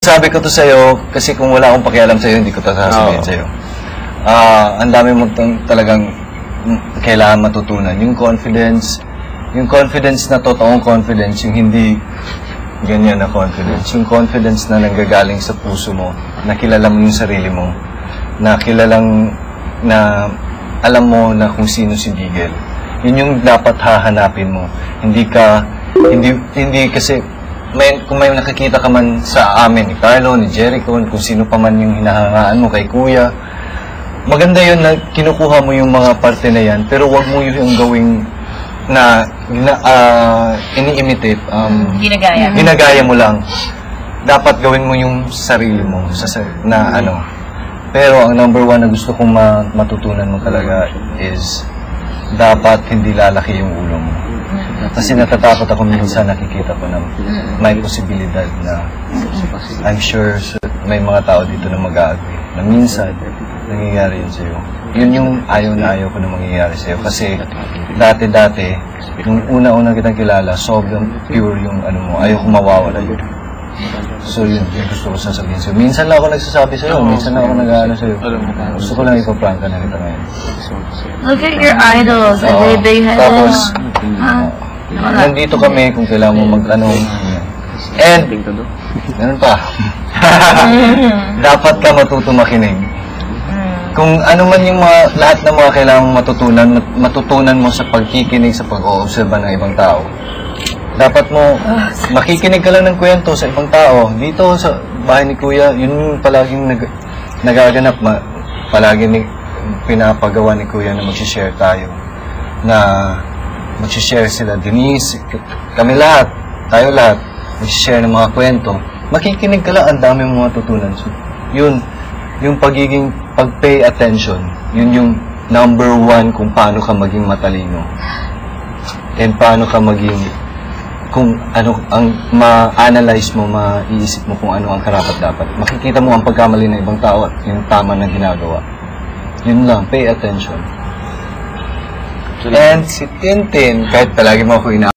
sabi ko to sa'yo, kasi kung wala akong pakialam sa'yo, hindi ko to sasabihin sa'yo. Ang dami mo talagang kailangan matutunan. Yung confidence na totoong confidence, yung hindi ganyan na confidence. Yung confidence na nanggagaling sa puso mo, na kilala mo yung sarili mo, na kilalang, na alam mo na kung sino si Bigel. Yun yung dapat hahanapin mo. Hindi kasi, kung may nakikita ka man sa amin, ni Carlo, ni Jericho, kung sino pa man yung hinahangaan mo kay Kuya, maganda yun na kinukuha mo yung mga parte na yan, pero wag mo yung gawing na ini-imitate. Ginagaya mo lang. Dapat gawin mo yung sarili mo, Pero ang number one na gusto kong matutunan mo talaga is dapat hindi lalaki yung ulo mo. Kasi natatakot ako minsan, nakikita ko na may posibilidad na I'm sure may mga tao dito na mag-agree na minsan nangyayari yun sa'yo. Yun yung ayaw na ayaw ko na mangyayari sa'yo. Kasi dati, nung una-una kitang kilala, sobrang pure yung mo, ayaw ko mawawala yun. So yun gusto ko sasabihin sa'yo. Minsan lang ako nagsasabi sa'yo, minsan lang ako nag-aano sa'yo. Gusto ko lang ipaprank ka na kita ngayon. Look at your idols, are they big-headed? Tapos, nandito kami kung kailangan mo mag-ano. And, ganun pa. Dapat ka matuto makinig. Kung ano man yung lahat ng mga kailangan matutunan mo sa pagkikinig, sa pag-oobserba ng ibang tao. Dapat mo, makikinig ka lang ng kwento sa ibang tao. Dito sa bahay ni Kuya, yun palaging nagaganap. Palaging pinapagawa ni Kuya na mag-share tayo. Na mag-share sila, Denise, kami lahat, tayo lahat, mag-share ng mga kwento. Makikinig ka lang, ang dami mong matutunan. So, yun, yung pag-pay attention, yun yung number one kung paano ka maging matalino. And paano ka maging, kung ano, ang ma-analyze mo, maiisip mo kung ano ang karapat-dapat. Makikita mo ang pagkamali ng ibang tao at yung tama na ginagawa. Yun lang, pay attention. And si Tintin, kahit palagi mo ako